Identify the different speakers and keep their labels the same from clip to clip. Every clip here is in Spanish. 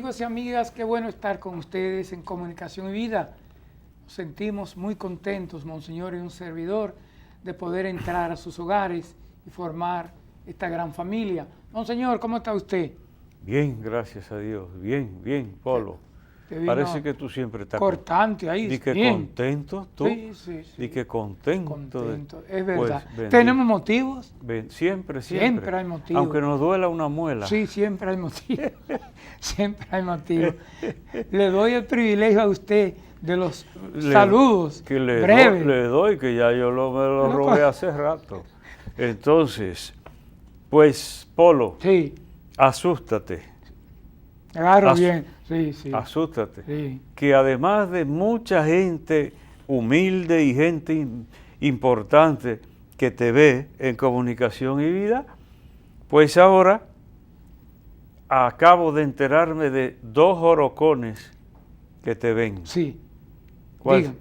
Speaker 1: Amigos y amigas, qué bueno estar con ustedes en Comunicación y Vida. Nos sentimos muy contentos, Monseñor y un servidor, de poder entrar a sus hogares y formar esta gran familia. Monseñor, ¿cómo está usted?
Speaker 2: Bien, gracias a Dios. Bien, Polo. Parece que tú siempre estás
Speaker 1: cortante ahí.
Speaker 2: Di que
Speaker 1: bien.
Speaker 2: Contento, tú.
Speaker 1: Sí.
Speaker 2: Di que contento.
Speaker 1: Contento, es verdad.
Speaker 2: Pues,
Speaker 1: ¿Tenemos motivos?
Speaker 2: Siempre.
Speaker 1: Siempre hay motivos.
Speaker 2: Aunque nos duela una muela.
Speaker 1: Sí, siempre hay motivos. Siempre hay motivos. Le doy el privilegio a usted de los saludos
Speaker 2: que
Speaker 1: breves.
Speaker 2: Le doy, que ya yo me lo robé hace rato. Entonces, pues, Polo,
Speaker 1: sí.
Speaker 2: Asústate.
Speaker 1: Agarro bien, sí.
Speaker 2: Asústate.
Speaker 1: Sí.
Speaker 2: Que además de mucha gente humilde y gente importante que te ve en Comunicación y Vida, pues ahora acabo de enterarme de 2 orocones que te ven.
Speaker 1: Sí.
Speaker 2: ¿Cuál?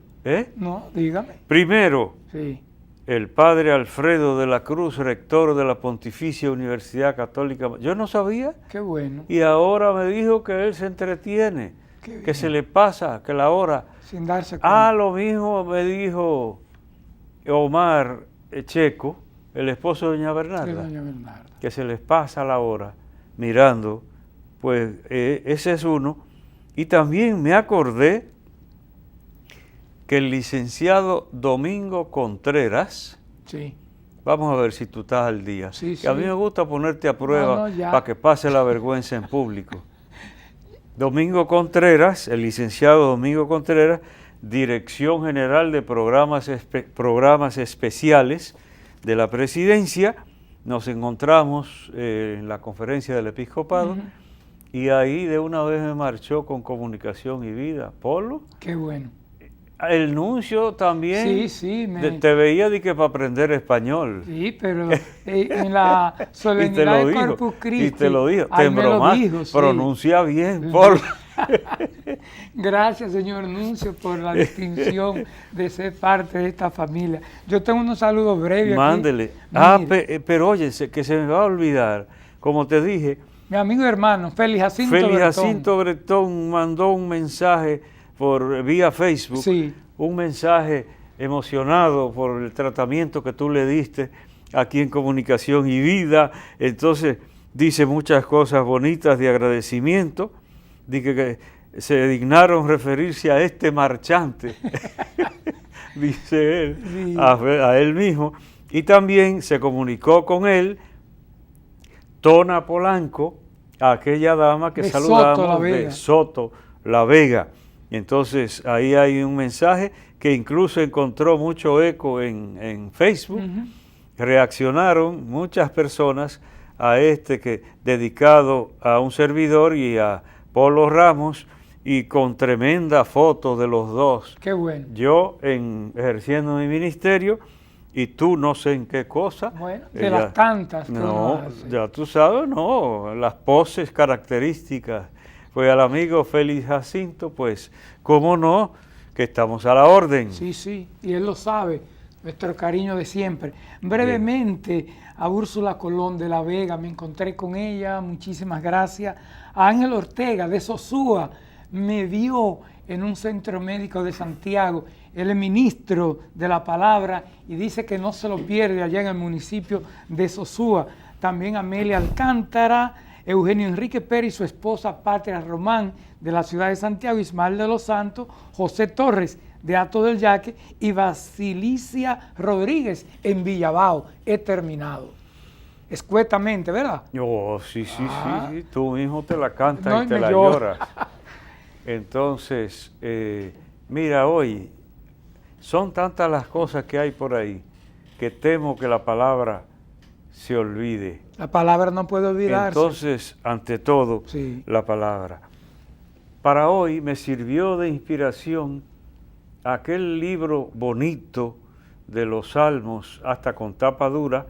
Speaker 1: No, dígame.
Speaker 2: Primero,
Speaker 1: sí.
Speaker 2: El padre Alfredo de la Cruz, rector de la Pontificia Universidad Católica. Yo no sabía.
Speaker 1: Qué bueno.
Speaker 2: Y ahora me dijo que él se entretiene, que se le pasa, que la hora.
Speaker 1: Sin darse cuenta.
Speaker 2: Lo mismo me dijo Omar Checo, el esposo de doña Bernarda.
Speaker 1: Sí, doña Bernarda.
Speaker 2: Que se les pasa la hora mirando. Pues ese es uno. Y también me acordé que el licenciado Domingo Contreras,
Speaker 1: sí.
Speaker 2: Vamos a ver si tú estás al día,
Speaker 1: sí.
Speaker 2: A mí me gusta ponerte a prueba para que pase la vergüenza en público. Domingo Contreras, el licenciado Domingo Contreras, Dirección General de Programas Especiales de la Presidencia, nos encontramos en la conferencia del Episcopado, y ahí de una vez me marchó con Comunicación y Vida. Polo.
Speaker 1: Qué bueno.
Speaker 2: El nuncio también te veía de que para aprender español.
Speaker 1: Sí, pero en la solemnidad de Corpus Christi.
Speaker 2: Y te lo dijo, te embromaste, pronuncia bien, Polo.
Speaker 1: Gracias, señor nuncio, por la distinción de ser parte de esta familia. Yo tengo unos saludos breves.
Speaker 2: Mándele. Pero oye, que se me va a olvidar, como te dije.
Speaker 1: Mi amigo y hermano, Félix Jacinto
Speaker 2: Bretón mandó un mensaje vía Facebook, un mensaje emocionado por el tratamiento que tú le diste aquí en Comunicación y Vida. Entonces dice muchas cosas bonitas de agradecimiento, dice que se dignaron referirse a este marchante, dice él, a él mismo, y también se comunicó con él Tona Polanco, aquella dama que saludamos de Soto La Vega. Entonces ahí hay un mensaje que incluso encontró mucho eco en Facebook. Reaccionaron muchas personas a dedicado a un servidor y a Polo Ramos, y con tremenda foto de los dos.
Speaker 1: Qué bueno.
Speaker 2: Yo ejerciendo mi ministerio y tú no sé en qué cosa.
Speaker 1: Bueno, de las tantas que uno hace.
Speaker 2: Ya tú sabes, las poses características. Pues al amigo Félix Jacinto, pues, cómo no, que estamos a la orden.
Speaker 1: Sí, y él lo sabe, nuestro cariño de siempre. Brevemente, a Úrsula Colón de la Vega, me encontré con ella, muchísimas gracias. A Ángel Ortega de Sosúa, me vio en un centro médico de Santiago, él es ministro de la palabra y dice que no se lo pierde allá en el municipio de Sosúa. También Amelia Alcántara, Eugenio Enrique Pérez y su esposa Patria Román de la ciudad de Santiago, Ismael de los Santos, José Torres de Hato del Yaque y Basilicia Rodríguez en Villabao. He terminado. Escuetamente, ¿verdad?
Speaker 2: Sí, tú mismo te la cantas y te la lloras. Entonces, mira, hoy son tantas las cosas que hay por ahí que temo que la palabra se olvide.
Speaker 1: La palabra no puede olvidarse.
Speaker 2: Entonces, ante todo, la palabra. Para hoy me sirvió de inspiración aquel libro bonito de los Salmos, hasta con tapa dura,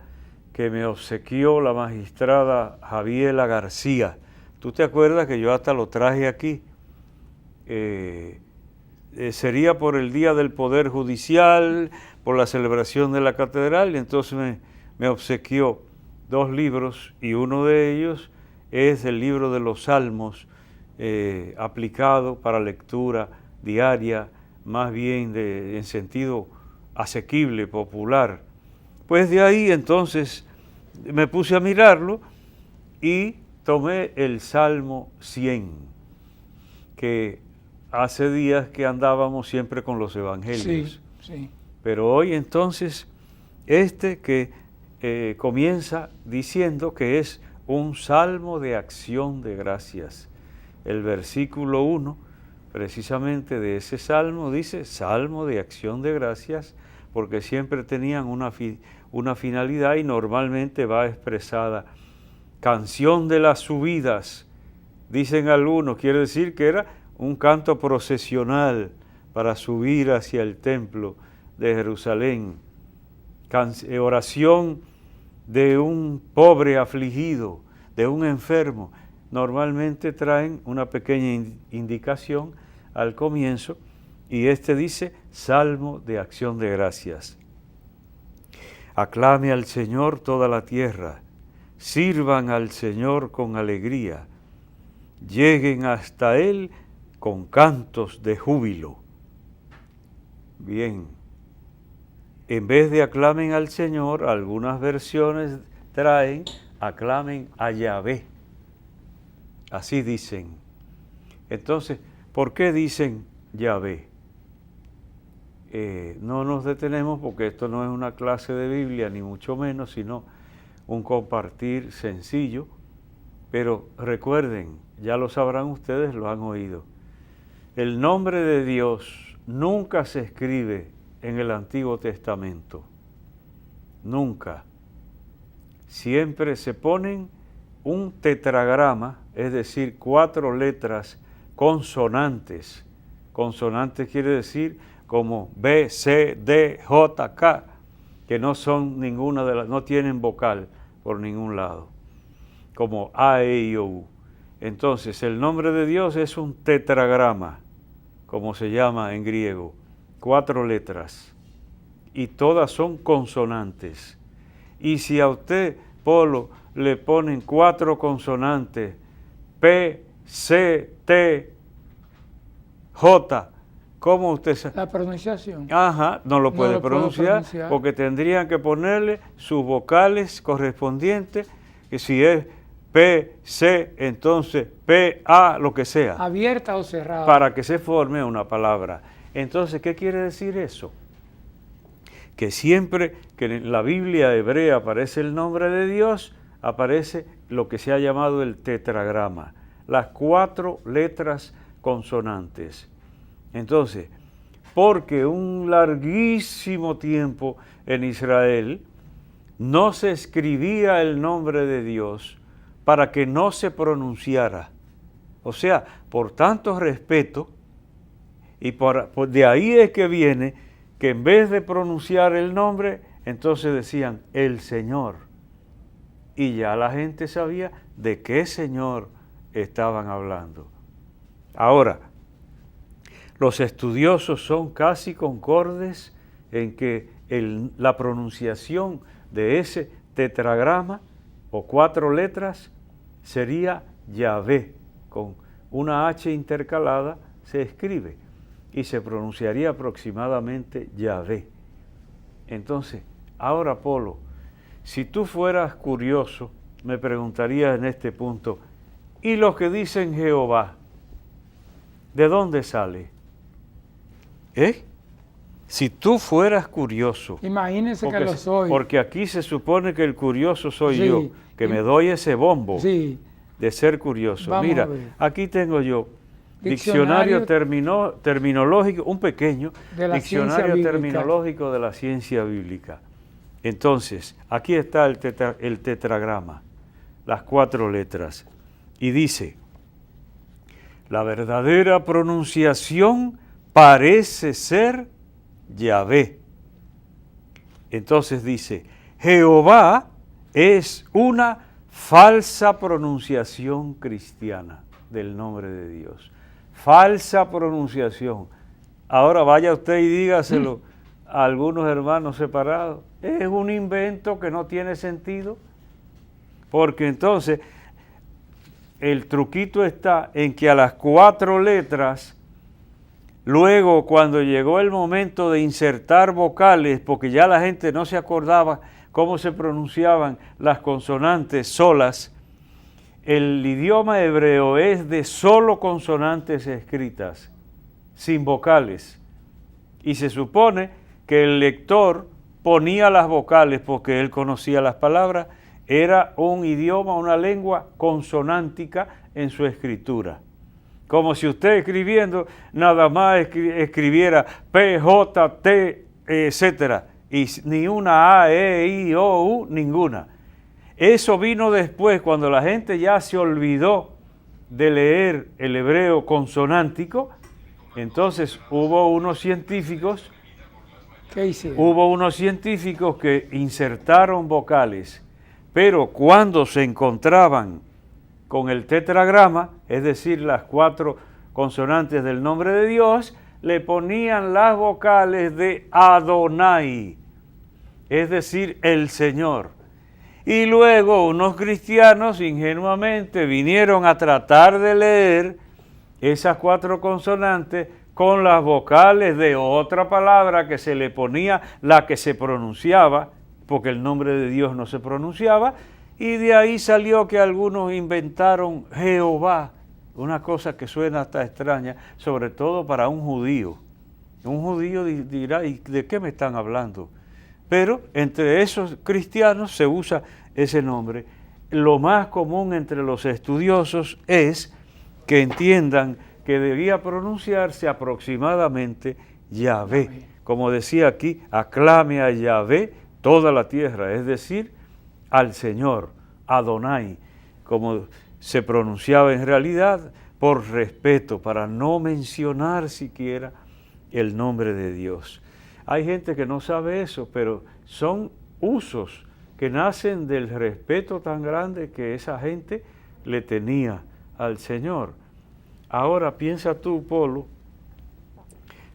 Speaker 2: que me obsequió la magistrada Javiela García. ¿Tú te acuerdas que yo hasta lo traje aquí? Sería por el Día del Poder Judicial, por la celebración de la catedral, y entonces me obsequió 2 libros, y uno de ellos es el libro de los Salmos, aplicado para lectura diaria, más bien en sentido asequible, popular. Pues de ahí entonces me puse a mirarlo y tomé el Salmo 100, que hace días que andábamos siempre con los evangelios.
Speaker 1: Sí, sí.
Speaker 2: Pero hoy entonces, que comienza diciendo que es un salmo de acción de gracias. El versículo 1, precisamente de ese salmo, dice salmo de acción de gracias, porque siempre tenían una finalidad y normalmente va expresada. Canción de las subidas, dicen algunos, quiere decir que era un canto procesional para subir hacia el templo de Jerusalén. Oración de un pobre afligido, de un enfermo. Normalmente traen una pequeña indicación al comienzo y dice Salmo de acción de gracias. Aclame al Señor toda la tierra, sirvan al Señor con alegría, lleguen hasta Él con cantos de júbilo. Bien, en vez de aclamen al Señor, algunas versiones traen aclamen a Yahvé. Así dicen. Entonces, ¿por qué dicen Yahvé? No nos detenemos porque esto no es una clase de Biblia, ni mucho menos, sino un compartir sencillo. Pero recuerden, ya lo sabrán ustedes, lo han oído. El nombre de Dios nunca se escribe en el Antiguo Testamento. Nunca. Siempre se ponen un tetragrama, es decir, 4 letras consonantes. Consonantes quiere decir como B, C, D, J, K, que no son ninguna de las, no tienen vocal por ningún lado, como A, E, I, O, U. Entonces, el nombre de Dios es un tetragrama, como se llama en griego, 4 letras, y todas son consonantes. Y si a usted, Polo, le ponen 4 consonantes, P, C, T, J, ¿cómo usted sabe?
Speaker 1: La pronunciación.
Speaker 2: Ajá, no lo puede pronunciar porque tendrían que ponerle sus vocales correspondientes, que si es P, C, entonces P, A, lo que sea.
Speaker 1: Abierta o cerrada.
Speaker 2: Para que se forme una palabra. Entonces, ¿qué quiere decir eso? Que siempre que en la Biblia hebrea aparece el nombre de Dios, aparece lo que se ha llamado el tetragrama, las 4 letras consonantes. Entonces, porque un larguísimo tiempo en Israel no se escribía el nombre de Dios para que no se pronunciara. O sea, por tanto respeto, y de ahí es que viene que en vez de pronunciar el nombre, entonces decían el Señor. Y ya la gente sabía de qué Señor estaban hablando. Ahora, los estudiosos son casi concordes en que la pronunciación de ese tetragrama o 4 letras sería Yahvé, con una H intercalada se escribe y se pronunciaría aproximadamente Yahvé. Entonces, ahora Polo, si tú fueras curioso, me preguntarías en este punto, ¿y los que dicen Jehová, de dónde sale? Si tú fueras curioso.
Speaker 1: Imagínese que lo soy.
Speaker 2: Porque aquí se supone que el curioso soy yo, que me doy ese bombo de ser curioso.
Speaker 1: Vamos. Mira,
Speaker 2: aquí tengo yo diccionario terminológico, un pequeño diccionario terminológico de la ciencia bíblica. Entonces, aquí está el tetragrama, las 4 letras, y dice, la verdadera pronunciación parece ser Yahvé. Entonces dice, Jehová es una falsa pronunciación cristiana del nombre de Dios. Falsa pronunciación. Ahora vaya usted y dígaselo a algunos hermanos separados. Es un invento que no tiene sentido. Porque entonces, el truquito está en que a las 4 letras, luego cuando llegó el momento de insertar vocales, porque ya la gente no se acordaba cómo se pronunciaban las consonantes solas, el idioma hebreo es de solo consonantes escritas, sin vocales. Y se supone que el lector ponía las vocales porque él conocía las palabras. Era un idioma, una lengua consonántica en su escritura. Como si usted escribiendo nada más escribiera P, J, T, etcétera, y ni una A, E, I, O, U, ninguna. Eso vino después, cuando la gente ya se olvidó de leer el hebreo consonántico. Entonces hubo unos científicos que insertaron vocales, pero cuando se encontraban con el tetragrama, es decir, las 4 consonantes del nombre de Dios, le ponían las vocales de Adonai, es decir, el Señor. Y luego unos cristianos ingenuamente vinieron a tratar de leer esas 4 consonantes con las vocales de otra palabra que se le ponía la que se pronunciaba, porque el nombre de Dios no se pronunciaba, y de ahí salió que algunos inventaron Jehová, una cosa que suena hasta extraña, sobre todo para un judío. Un judío dirá, ¿y de qué me están hablando? Pero entre esos cristianos se usa ese nombre. Lo más común entre los estudiosos es que entiendan que debía pronunciarse aproximadamente Yahvé. Como decía aquí, aclame a Yahvé toda la tierra, es decir, al Señor, Adonai, como se pronunciaba en realidad por respeto, para no mencionar siquiera el nombre de Dios. Hay gente que no sabe eso, pero son usos que nacen del respeto tan grande que esa gente le tenía al Señor. Ahora piensa tú, Polo,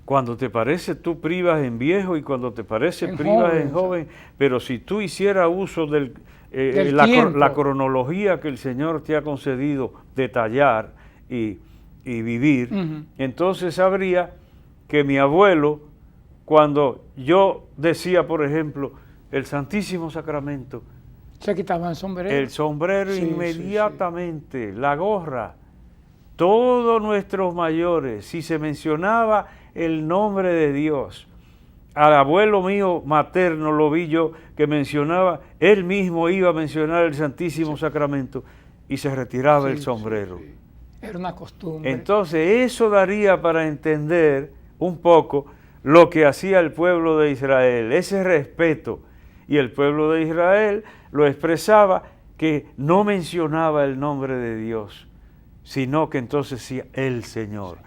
Speaker 2: cuando te parece tú privas en viejo y cuando te parece privas en joven, pero si tú hicieras uso de la cronología que el Señor te ha concedido detallar y vivir, entonces sabría que mi abuelo, cuando yo decía, por ejemplo, el Santísimo Sacramento,
Speaker 1: se quitaba el sombrero.
Speaker 2: El sombrero sí, inmediatamente, sí. La gorra. Todos nuestros mayores, si se mencionaba el nombre de Dios, al abuelo mío materno lo vi yo que mencionaba, él mismo iba a mencionar el Santísimo Sacramento y se retiraba el sombrero.
Speaker 1: Sí. Era una costumbre.
Speaker 2: Entonces eso daría para entender un poco lo que hacía el pueblo de Israel, ese respeto. Y el pueblo de Israel lo expresaba que no mencionaba el nombre de Dios, sino que entonces sí, el Señor.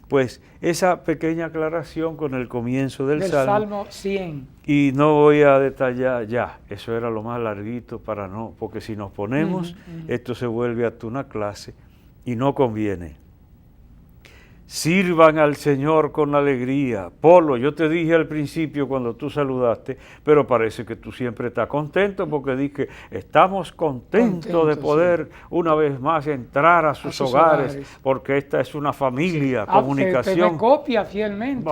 Speaker 2: Pues esa pequeña aclaración con el comienzo del
Speaker 1: Salmo 100.
Speaker 2: Y no voy a detallar ya, eso era lo más larguito para no, porque si nos ponemos, esto se vuelve hasta una clase y no conviene. Sirvan al Señor con alegría. Polo, yo te dije al principio cuando tú saludaste, pero parece que tú siempre estás contento porque dije, estamos contentos de poder una vez más entrar a sus hogares, porque esta es una familia, comunicación.
Speaker 1: Te me copia fielmente.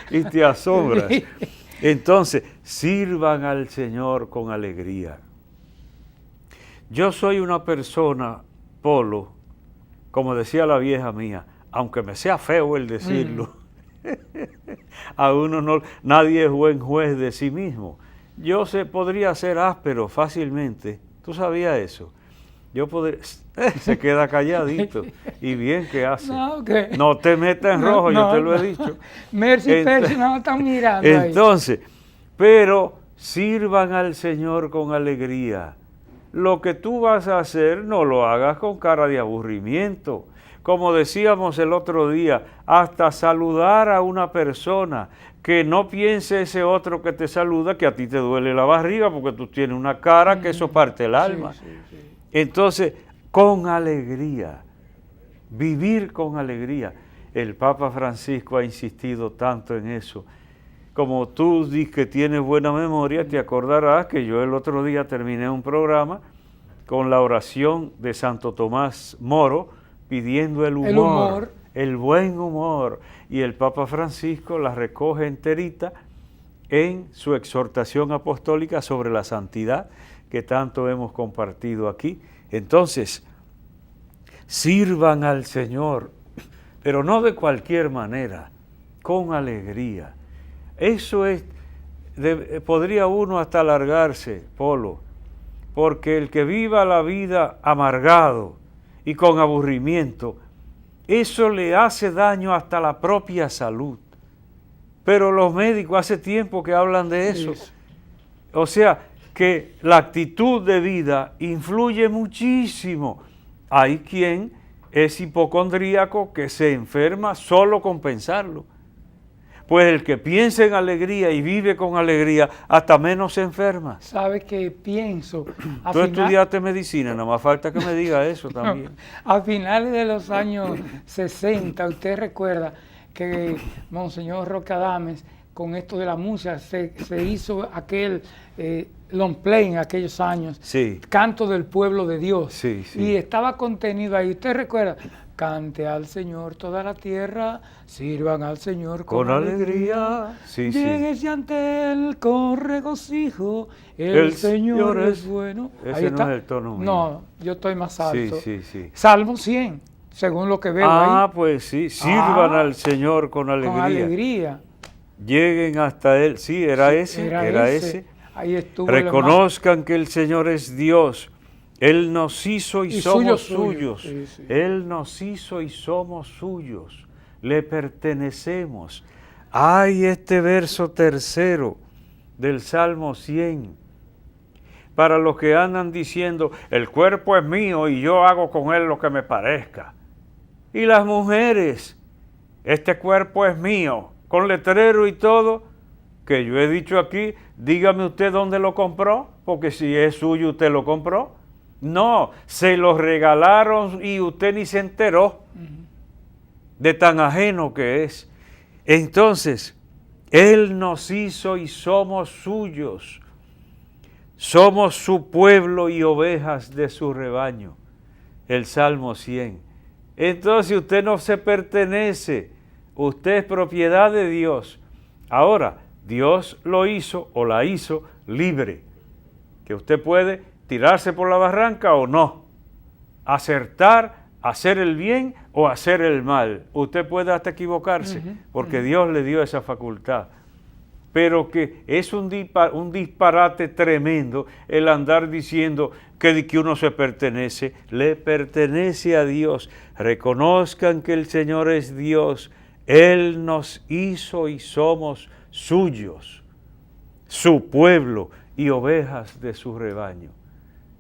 Speaker 2: Y te asombras. Entonces, sirvan al Señor con alegría. Yo soy una persona, Polo, como decía la vieja mía, aunque me sea feo el decirlo, a uno no, nadie es buen juez de sí mismo. Yo podría ser áspero fácilmente, ¿tú sabías eso? Yo podría, se queda calladito, y bien que hace. No te metas en rojo, yo te lo he dicho.
Speaker 1: Mercy Percy no están mirando
Speaker 2: entonces, pero sirvan al Señor con alegría. Lo que tú vas a hacer no lo hagas con cara de aburrimiento. Como decíamos el otro día, hasta saludar a una persona, que no piense ese otro que te saluda que a ti te duele la barriga porque tú tienes una cara que eso parte el alma. Sí. Entonces, con alegría, vivir con alegría. El Papa Francisco ha insistido tanto en eso. Como tú dices que tienes buena memoria, te acordarás que yo el otro día terminé un programa con la oración de Santo Tomás Moro, pidiendo el humor, el buen humor. Y el Papa Francisco la recoge enterita en su exhortación apostólica sobre la santidad que tanto hemos compartido aquí. Entonces, sirvan al Señor, pero no de cualquier manera, con alegría. Eso es, podría uno hasta alargarse, Polo, porque el que viva la vida amargado y con aburrimiento, eso le hace daño hasta la propia salud. Pero los médicos hace tiempo que hablan de eso. O sea, que la actitud de vida influye muchísimo. Hay quien es hipocondríaco que se enferma solo con pensarlo. Pues el que piensa en alegría y vive con alegría, hasta menos se enferma.
Speaker 1: ¿Sabe qué pienso?
Speaker 2: Tú estudiaste medicina, nada más falta que me diga eso también.
Speaker 1: A finales de los años 60, usted recuerda que Monseñor Roque Adames, con esto de la música, se hizo aquel long play en aquellos años,
Speaker 2: sí.
Speaker 1: Canto del Pueblo de Dios,
Speaker 2: sí, sí.
Speaker 1: Y estaba contenido ahí, usted recuerda, cante al Señor toda la tierra, sirvan al Señor con alegría,
Speaker 2: sí,
Speaker 1: lléguese ante Él con regocijo, el Señor es bueno.
Speaker 2: Ese
Speaker 1: ahí está.
Speaker 2: No es el tono mío.
Speaker 1: No, yo estoy más alto.
Speaker 2: Sí.
Speaker 1: Salmo 100, según lo que veo ahí.
Speaker 2: Ah, pues sí, sirvan al Señor con alegría.
Speaker 1: Con alegría.
Speaker 2: Lleguen hasta Él, sí, era ese.
Speaker 1: Ahí estuvo.
Speaker 2: Reconozcan que el Señor es Dios. Él nos hizo y somos suyos.
Speaker 1: Sí.
Speaker 2: Él nos hizo y somos suyos. Le pertenecemos. Hay este verso tercero del Salmo 100. Para los que andan diciendo, el cuerpo es mío y yo hago con él lo que me parezca. Y las mujeres, este cuerpo es mío, con letrero y todo, que yo he dicho aquí, dígame usted dónde lo compró, porque si es suyo usted lo compró. No, se lo regalaron y usted ni se enteró de tan ajeno que es. Entonces, Él nos hizo y somos suyos. Somos su pueblo y ovejas de su rebaño. El Salmo 100. Entonces usted no se pertenece, usted es propiedad de Dios. Ahora, Dios lo hizo o la hizo libre, que usted puede tirarse por la barranca o no, acertar, hacer el bien o hacer el mal. Usted puede hasta equivocarse, porque Dios le dio esa facultad. Pero que es un disparate tremendo el andar diciendo que de que uno se pertenece, le pertenece a Dios. Reconozcan que el Señor es Dios, Él nos hizo y somos suyos, su pueblo y ovejas de su rebaño.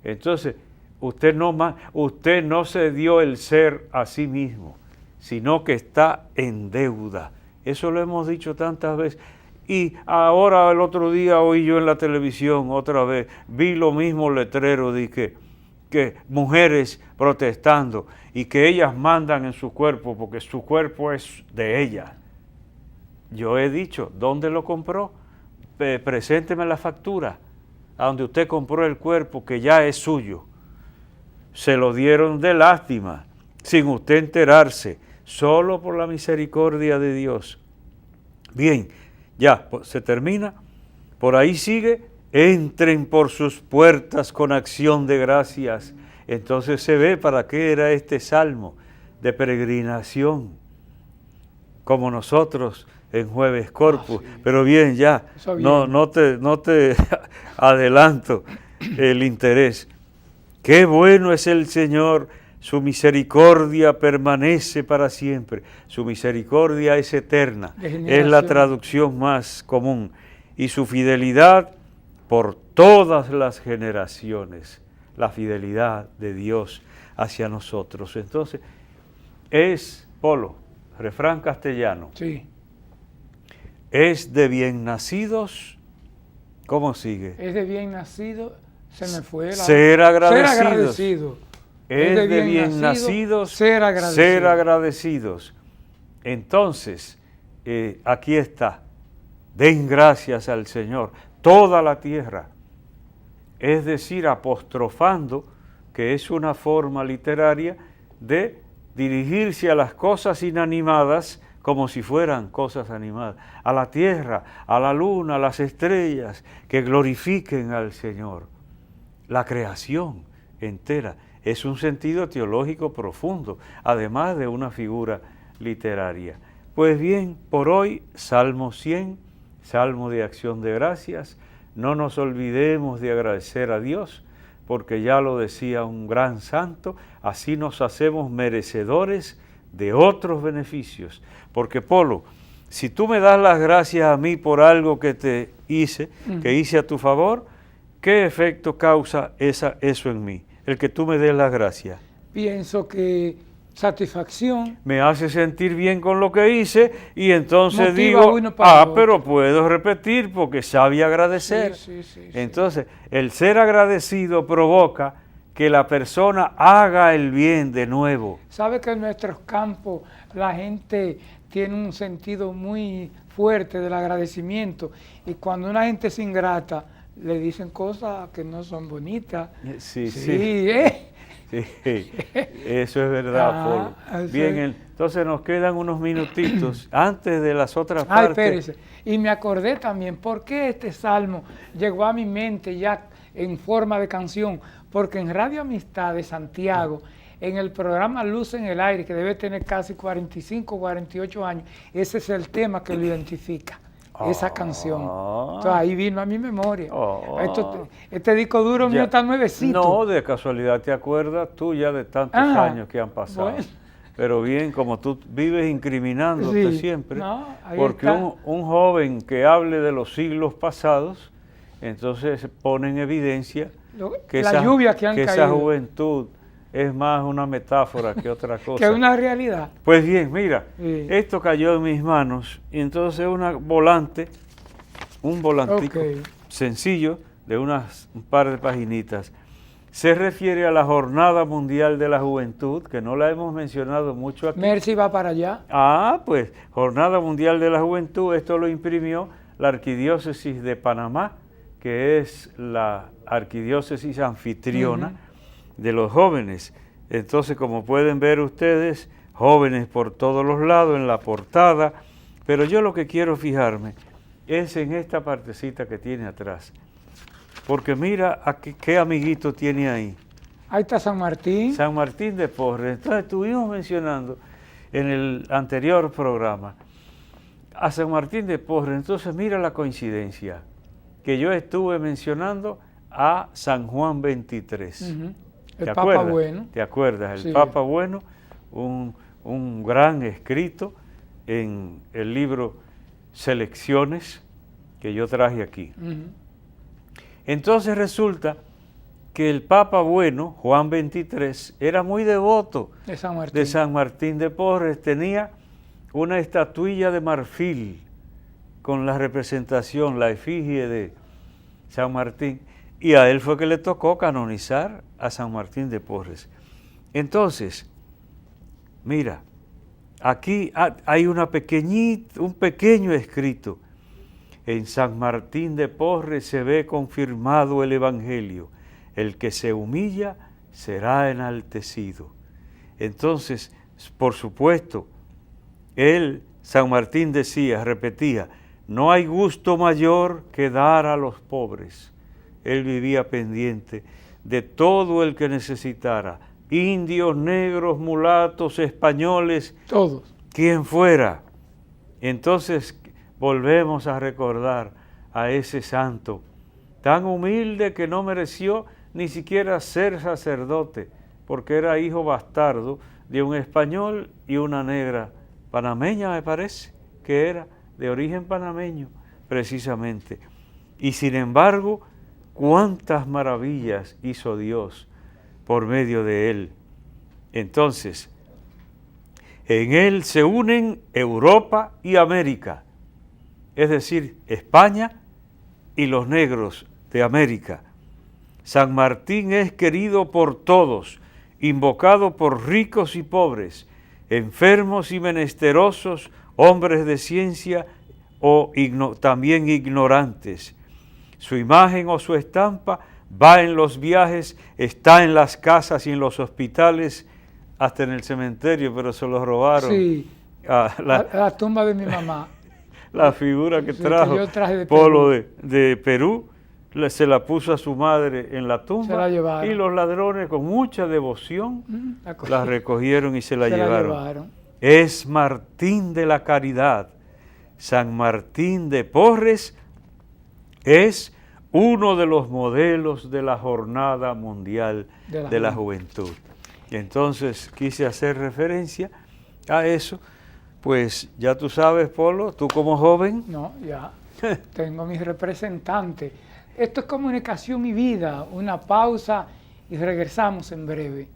Speaker 2: Entonces, usted no se dio el ser a sí mismo, sino que está en deuda. Eso lo hemos dicho tantas veces. Y ahora el otro día oí yo en la televisión otra vez, vi lo mismo letrero de que mujeres protestando y que ellas mandan en su cuerpo porque su cuerpo es de ellas. Yo he dicho, ¿dónde lo compró? Presénteme la factura a donde usted compró el cuerpo que ya es suyo. Se lo dieron de lástima, sin usted enterarse, solo por la misericordia de Dios. Bien, ya se termina. Por ahí sigue, entren por sus puertas con acción de gracias. Entonces se ve para qué era este salmo de peregrinación, como nosotros en Jueves Corpus. Sí. Pero bien, ya, no te adelanto el interés. Qué bueno es el Señor, su misericordia permanece para siempre. Su misericordia es eterna, es la traducción más común. Y su fidelidad por todas las generaciones, la fidelidad de Dios hacia nosotros. Entonces, es, Polo, refrán castellano.
Speaker 1: Sí.
Speaker 2: Es de bien nacidos, ¿cómo sigue?
Speaker 1: Es de bien nacido, se me fue la...
Speaker 2: Ser agradecidos.
Speaker 1: Ser agradecido.
Speaker 2: Es de bien nacidos, ser agradecidos. Entonces, aquí está, den gracias al Señor, toda la tierra, es decir, apostrofando que es una forma literaria de dirigirse a las cosas inanimadas como si fueran cosas animadas, a la tierra, a la luna, a las estrellas, que glorifiquen al Señor. La creación entera es un sentido teológico profundo, además de una figura literaria. Pues bien, por hoy, Salmo 100, Salmo de acción de gracias. No nos olvidemos de agradecer a Dios, porque ya lo decía un gran santo, así nos hacemos merecedores de otros beneficios. Porque, Polo, si tú me das las gracias a mí por algo que te hice, que hice a tu favor, ¿qué efecto causa eso en mí? El que tú me des las gracias.
Speaker 1: Pienso que satisfacción.
Speaker 2: Me hace sentir bien con lo que hice y entonces
Speaker 1: Motiva
Speaker 2: digo, pero puedo repetir porque sabe agradecer.
Speaker 1: Sí.
Speaker 2: Entonces, el ser agradecido provoca que la persona haga el bien de nuevo.
Speaker 1: Sabe que en nuestros campos la gente tiene un sentido muy fuerte del agradecimiento y cuando una gente es ingrata le dicen cosas que no son bonitas.
Speaker 2: Sí.
Speaker 1: Sí,
Speaker 2: eso es verdad, Polo. Bien, entonces nos quedan unos minutitos antes de las otras partes.
Speaker 1: Espérese. Y me acordé también, ¿por qué este salmo llegó a mi mente ya en forma de canción? Porque en Radio Amistad de Santiago, en el programa Luz en el Aire, que debe tener casi 45, 48 años, ese es el tema que lo identifica. Esa canción. Entonces ahí vino a mi memoria. Este disco duro mío está nuevecito.
Speaker 2: No, de casualidad te acuerdas tú ya de tantos años que han pasado. Bueno. Pero bien, como tú vives incriminándote siempre, porque un joven que hable de los siglos pasados, entonces pone en evidencia que esa juventud es más una metáfora que otra cosa.
Speaker 1: Que una realidad.
Speaker 2: Pues bien, mira, esto cayó en mis manos y entonces un volantico sencillo de un par de paginitas. Se refiere a la Jornada Mundial de la Juventud, que no la hemos mencionado mucho aquí.
Speaker 1: Mercy va para allá.
Speaker 2: Pues Jornada Mundial de la Juventud, esto lo imprimió la Arquidiócesis de Panamá, que es la arquidiócesis anfitriona de los jóvenes. Entonces, como pueden ver ustedes, jóvenes por todos los lados en la portada, pero yo lo que quiero fijarme es en esta partecita que tiene atrás, porque mira qué amiguito tiene ahí.
Speaker 1: Ahí está San Martín.
Speaker 2: San Martín de Porres. Entonces estuvimos mencionando en el anterior programa a San Martín de Porres. Entonces mira la coincidencia, que yo estuve mencionando a San Juan XXIII.
Speaker 1: El Papa Bueno.
Speaker 2: ¿Te acuerdas? El Papa Bueno, un gran escrito en el libro Selecciones que yo traje aquí. Entonces resulta que el Papa Bueno, Juan XXIII, era muy devoto de San Martín de Porres. Tenía una estatuilla de marfil con la representación, la efigie de San Martín. Y a él fue que le tocó canonizar a San Martín de Porres. Entonces, mira, aquí hay un pequeño escrito. En San Martín de Porres se ve confirmado el Evangelio. El que se humilla será enaltecido. Entonces, por supuesto, San Martín repetía, no hay gusto mayor que dar a los pobres. Él vivía pendiente de todo el que necesitara, indios, negros, mulatos, españoles,
Speaker 1: todos,
Speaker 2: quien fuera. Entonces volvemos a recordar a ese santo, tan humilde que no mereció ni siquiera ser sacerdote, porque era hijo bastardo de un español y una negra, panameña me parece, que era de origen panameño precisamente. Y sin embargo, cuántas maravillas hizo Dios por medio de él. Entonces, en él se unen Europa y América, es decir, España y los negros de América. San Martín es querido por todos, invocado por ricos y pobres, enfermos y menesterosos, hombres de ciencia o también ignorantes. Su imagen o su estampa va en los viajes, está en las casas y en los hospitales, hasta en el cementerio, pero se lo robaron.
Speaker 1: Sí, a la tumba de mi mamá.
Speaker 2: La figura que
Speaker 1: Sí,
Speaker 2: trajo
Speaker 1: que yo traje de
Speaker 2: Polo de Perú, se la puso a su madre en la tumba,
Speaker 1: Se la llevaron.
Speaker 2: y los ladrones con mucha devoción
Speaker 1: La
Speaker 2: la recogieron y se la
Speaker 1: Se
Speaker 2: llevaron.
Speaker 1: la llevaron.
Speaker 2: Es Martín de la Caridad. San Martín de Porres es uno de los modelos de la Jornada Mundial de la Juventud. Y entonces quise hacer referencia a eso. Pues ya tú sabes, Polo, tú como joven.
Speaker 1: No, ya tengo mis representantes. Esto es Comunicación y Vida. Una pausa y regresamos en breve.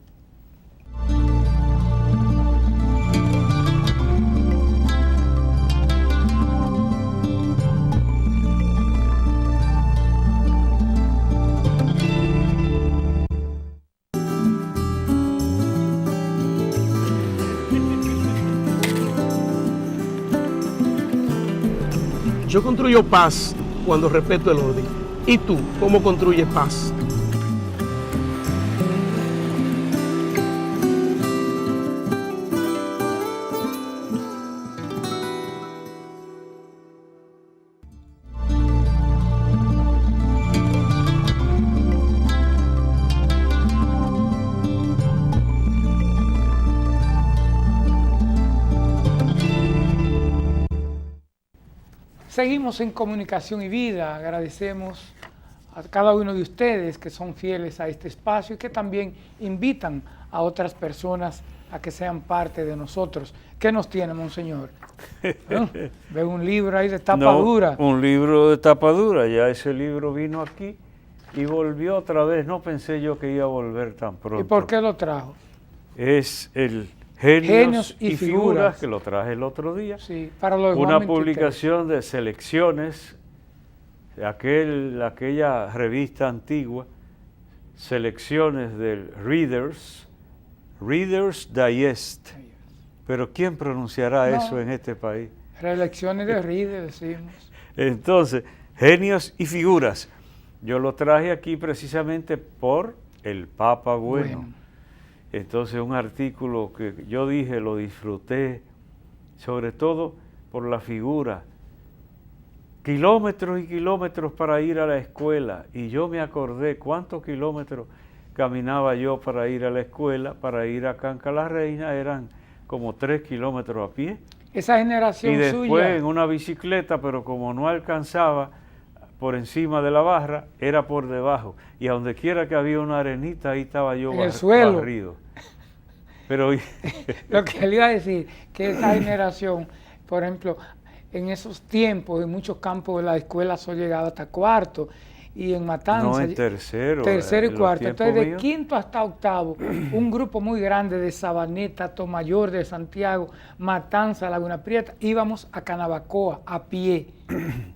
Speaker 3: Yo construyo paz cuando respeto el orden. ¿Y tú, cómo construyes paz?
Speaker 1: Seguimos en Comunicación y Vida. Agradecemos a cada uno de ustedes que son fieles a este espacio y que también invitan a otras personas a que sean parte de nosotros. ¿Qué nos tiene, monseñor? Veo un libro ahí de tapa dura.
Speaker 2: Un libro de tapa dura. Ya ese libro vino aquí y volvió otra vez. No pensé yo que iba a volver tan pronto.
Speaker 1: ¿Y por qué lo trajo?
Speaker 2: Es el Genios y Figuras, que lo traje el otro día.
Speaker 1: Sí, para los
Speaker 2: una publicación de selecciones, de aquella revista antigua, selecciones del Reader's Digest. Pero ¿quién pronunciará eso en este país?
Speaker 1: Reelecciones de Reader, decimos.
Speaker 2: Entonces, Genios y Figuras. Yo lo traje aquí precisamente por el Papa Bueno. Entonces, un artículo que yo dije, lo disfruté, sobre todo por la figura. Kilómetros y kilómetros para ir a la escuela. Y yo me acordé cuántos kilómetros caminaba yo para ir a la escuela, para ir a Canca la Reina, eran como 3 kilómetros a pie.
Speaker 1: Esa generación suya.
Speaker 2: Y después en una bicicleta, pero como no alcanzaba por encima de la barra, era por debajo. Y a donde quiera que había una arenita, ahí estaba yo
Speaker 1: en el suelo.
Speaker 2: Barrido. Pero
Speaker 1: lo que le iba a decir, que esa generación, por ejemplo, en esos tiempos, en muchos campos de la escuela solo llegaba hasta cuarto, y en Matanza.
Speaker 2: No, en tercero.
Speaker 1: Tercero y cuarto. Entonces, de quinto hasta octavo, un grupo muy grande de Sabaneta, Tomayor, de Santiago, Matanza, Laguna Prieta, íbamos a Canabacoa a pie,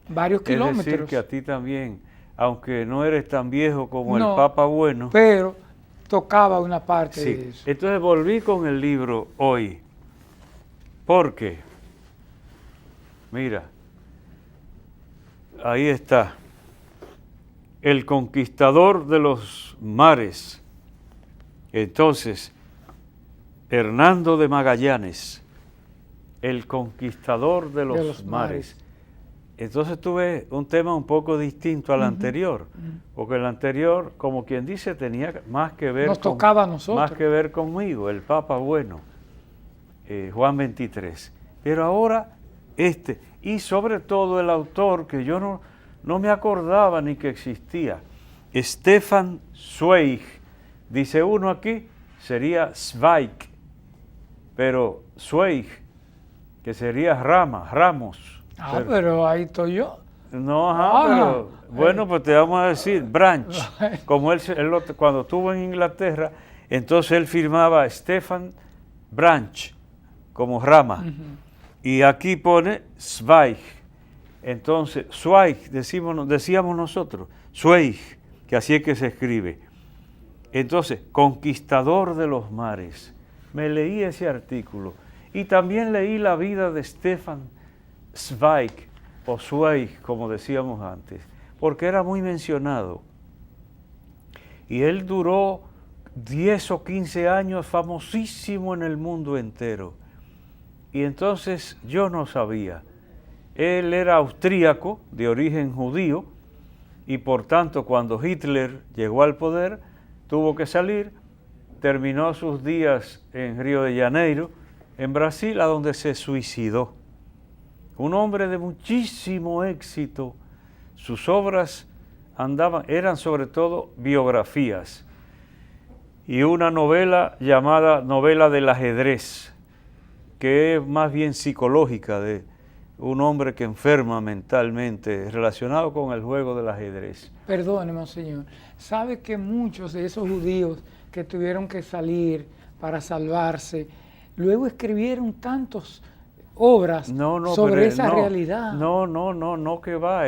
Speaker 1: varios kilómetros.
Speaker 2: Es decir, que a ti también, aunque no eres tan viejo como el Papa Bueno,
Speaker 1: pero tocaba una parte de eso.
Speaker 2: Entonces volví con el libro hoy, porque, mira, ahí está. El conquistador de los mares. Entonces, Hernando de Magallanes, el conquistador de los mares. Entonces tuve un tema un poco distinto al anterior, porque el anterior, como quien dice, tenía más que ver
Speaker 1: tocaba a nosotros.
Speaker 2: Más que ver conmigo, el Papa Bueno, Juan XXIII. Pero ahora y sobre todo el autor que yo no me acordaba ni que existía, Stefan Zweig, dice uno aquí, sería Zweig, pero Zweig, que sería Ramos.
Speaker 1: Pero ahí estoy yo.
Speaker 2: No, pero bueno, pues te vamos a decir Branch, como él cuando estuvo en Inglaterra, entonces él firmaba Stefan Branch, como rama, y aquí pone Zweig. Entonces, Zweig, decíamos nosotros, Zweig, que así es que se escribe. Entonces, conquistador de los mares. Me leí ese artículo y también leí la vida de Stefan Zweig, o Zweig, como decíamos antes, porque era muy mencionado. Y él duró 10 o 15 años famosísimo en el mundo entero. Y entonces yo no sabía. Él era austríaco, de origen judío, y por tanto cuando Hitler llegó al poder, tuvo que salir, terminó sus días en Río de Janeiro, en Brasil, a donde se suicidó. Un hombre de muchísimo éxito. Sus obras eran sobre todo biografías, y una novela llamada Novela del Ajedrez, que es más bien psicológica, de un hombre que enferma mentalmente relacionado con el juego del ajedrez.
Speaker 1: Perdone, monseñor. ¿Sabe que muchos de esos judíos que tuvieron que salir para salvarse, luego escribieron tantas obras sobre esa realidad?
Speaker 2: No, que va.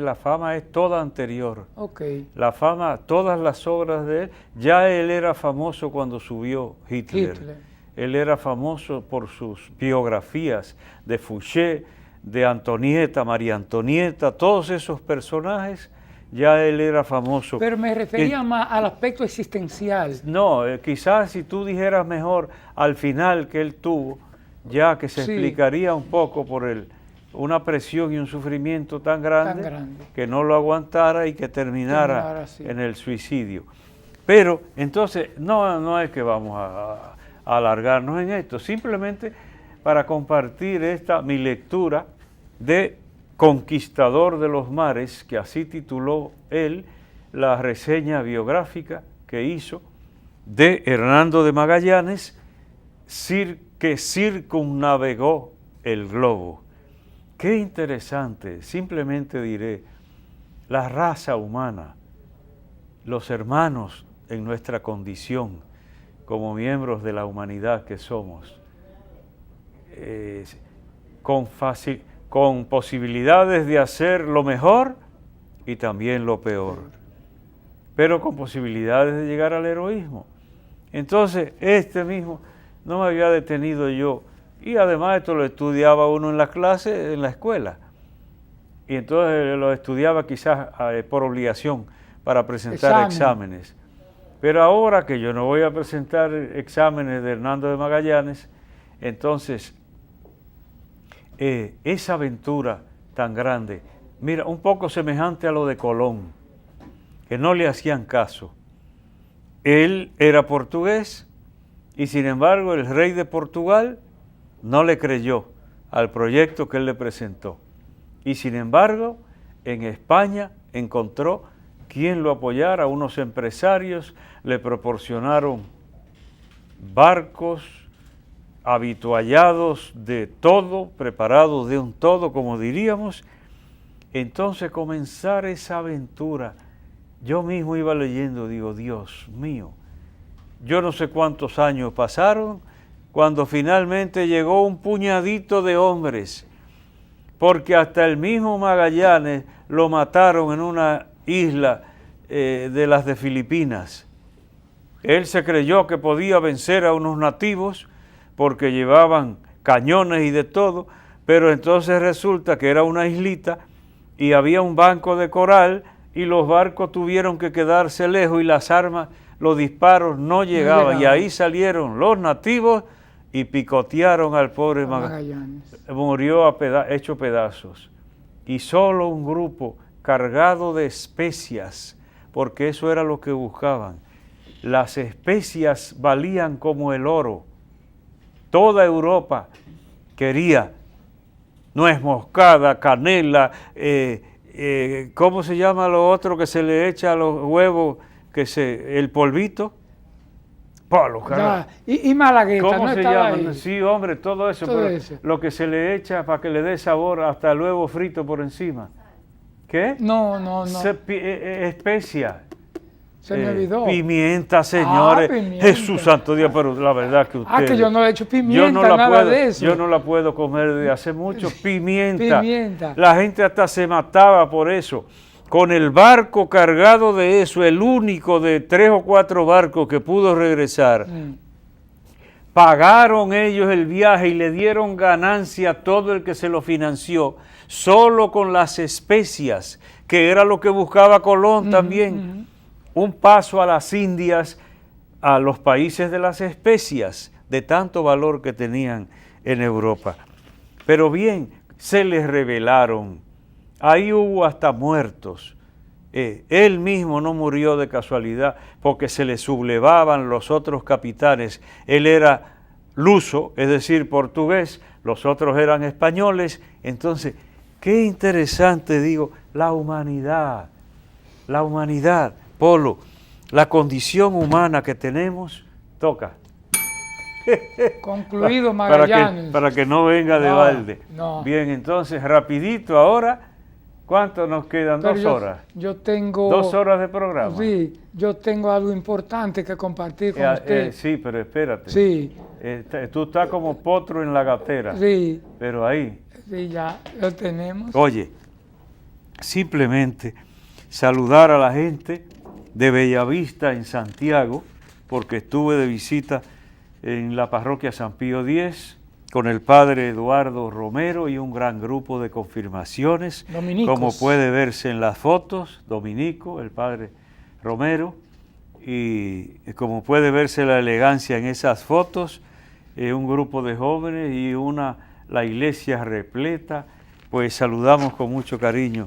Speaker 2: La fama es toda anterior.
Speaker 1: Okay.
Speaker 2: La fama, todas las obras de él, ya él era famoso cuando subió Hitler. Él era famoso por sus biografías de Fouché, de Antonieta, María Antonieta, todos esos personajes, ya él era famoso.
Speaker 1: Pero me refería más al aspecto existencial.
Speaker 2: No, quizás si tú dijeras mejor al final que él tuvo, ya que se explicaría un poco por una presión y un sufrimiento tan grande que no lo aguantara y que terminara en el suicidio. Pero entonces no es que vamos a alargarnos en esto, simplemente para compartir mi lectura de Conquistador de los Mares, que así tituló él la reseña biográfica que hizo de Hernando de Magallanes, que circunnavegó el globo. Qué interesante, simplemente diré, la raza humana, los hermanos en nuestra condición, como miembros de la humanidad que somos, con posibilidades de hacer lo mejor y también lo peor, pero con posibilidades de llegar al heroísmo. Entonces, mismo no me había detenido yo, y además esto lo estudiaba uno en las clases, en la escuela, y entonces lo estudiaba quizás por obligación para presentar exámenes. Pero ahora que yo no voy a presentar exámenes de Hernando de Magallanes, entonces esa aventura tan grande, mira, un poco semejante a lo de Colón, que no le hacían caso. Él era portugués y sin embargo el rey de Portugal no le creyó al proyecto que él le presentó. Y sin embargo, en España encontró quien lo apoyara, unos empresarios le proporcionaron barcos habituallados de todo, preparados de un todo, como diríamos. Entonces comenzar esa aventura, yo mismo iba leyendo, digo, Dios mío, yo no sé cuántos años pasaron cuando finalmente llegó un puñadito de hombres, porque hasta el mismo Magallanes lo mataron en una isla de las de Filipinas. Él se creyó que podía vencer a unos nativos porque llevaban cañones y de todo, pero entonces resulta que era una islita y había un banco de coral y los barcos tuvieron que quedarse lejos y las armas, los disparos no llegaban. Y ahí salieron los nativos y picotearon al pobre Magallanes. Murió hecho pedazos. Y solo un grupo cargado de especias, porque eso era lo que buscaban. Las especias valían como el oro. Toda Europa quería nuez moscada, canela, ¿cómo se llama lo otro que se le echa a los huevos? El polvito.
Speaker 1: Y malagueta,
Speaker 2: ¿cómo
Speaker 1: ¿no
Speaker 2: se
Speaker 1: estaba
Speaker 2: llama?
Speaker 1: ahí?
Speaker 2: Sí, hombre, todo eso, pero lo que se le echa para que le dé sabor, hasta el huevo frito por encima. ¿Qué?
Speaker 1: No.
Speaker 2: Especia.
Speaker 1: Se me olvidó.
Speaker 2: Pimienta, señores.
Speaker 1: Pimienta.
Speaker 2: Jesús santo Dios, pero la verdad que usted...
Speaker 1: que yo no le he hecho pimienta, nada de eso.
Speaker 2: Yo no la puedo comer desde hace mucho. Pimienta. La gente hasta se mataba por eso. Con el barco cargado de eso, el único de 3 o 4 barcos que pudo regresar, pagaron ellos el viaje y le dieron ganancia a todo el que se lo financió, solo con las especias, que era lo que buscaba Colón también. un paso a las Indias, a los países de las especias, de tanto valor que tenían en Europa. Pero bien, se les rebelaron, ahí hubo hasta muertos. Él mismo no murió de casualidad porque se le sublevaban los otros capitanes. Él era luso, es decir, portugués, los otros eran españoles. Entonces, qué interesante, digo, la humanidad, Polo, la condición humana que tenemos, toca.
Speaker 1: Concluido, Magallanes.
Speaker 2: Para que no venga de balde.
Speaker 1: No.
Speaker 2: Bien, entonces, rapidito ahora. ¿Cuánto nos quedan?
Speaker 1: Pero
Speaker 2: 2 horas.
Speaker 1: Yo tengo...
Speaker 2: 2 horas de programa.
Speaker 1: Sí, yo tengo algo importante que compartir con usted.
Speaker 2: Sí, pero espérate.
Speaker 1: Sí.
Speaker 2: Tú estás como potro en la gatera.
Speaker 1: Sí.
Speaker 2: Pero ahí.
Speaker 1: Sí, ya lo tenemos.
Speaker 2: Oye, simplemente saludar a la gente de Bellavista en Santiago, porque estuve de visita en la parroquia San Pío X, con el padre Eduardo Romero y un gran grupo de confirmaciones,
Speaker 1: dominicos,
Speaker 2: como puede verse en las fotos, dominico, el padre Romero, y como puede verse la elegancia en esas fotos, un grupo de jóvenes y la iglesia repleta, pues saludamos con mucho cariño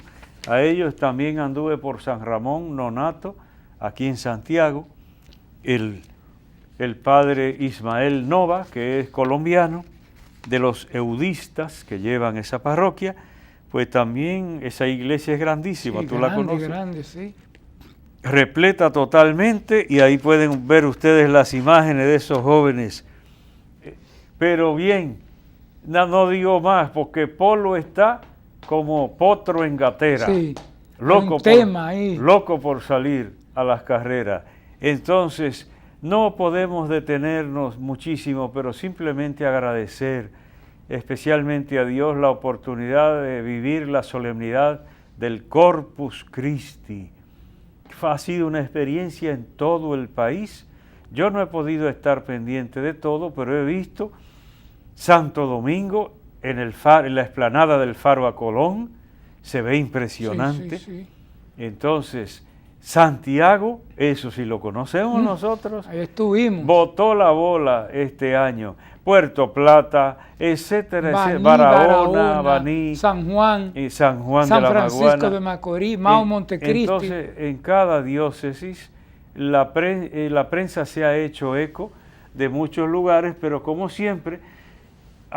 Speaker 2: a ellos. También anduve por San Ramón Nonato, aquí en Santiago, el padre Ismael Nova, que es colombiano, de los eudistas que llevan esa parroquia, pues también esa iglesia es grandísima,
Speaker 1: sí,
Speaker 2: tú
Speaker 1: grande,
Speaker 2: la conoces.
Speaker 1: Grande, sí.
Speaker 2: Repleta totalmente, y ahí pueden ver ustedes las imágenes de esos jóvenes. Pero bien, no digo más, porque Polo está como potro en gatera,
Speaker 1: sí,
Speaker 2: loco por salir a las carreras. Entonces, no podemos detenernos muchísimo, pero simplemente agradecer especialmente a Dios la oportunidad de vivir la solemnidad del Corpus Christi. Ha sido una experiencia en todo el país. Yo no he podido estar pendiente de todo, pero he visto Santo Domingo en la explanada del Faro a Colón, se ve impresionante.
Speaker 1: Sí.
Speaker 2: Entonces, Santiago, eso sí lo conocemos nosotros.
Speaker 1: Ahí estuvimos.
Speaker 2: Botó la bola este año. Puerto Plata, etcétera, Barahona, Baní,
Speaker 1: San Juan,
Speaker 2: y San Juan
Speaker 1: San
Speaker 2: de la
Speaker 1: Francisco
Speaker 2: Maguana,
Speaker 1: de Macorís, Mao Montecristi.
Speaker 2: Entonces, en cada diócesis, la prensa se ha hecho eco de muchos lugares, pero como siempre,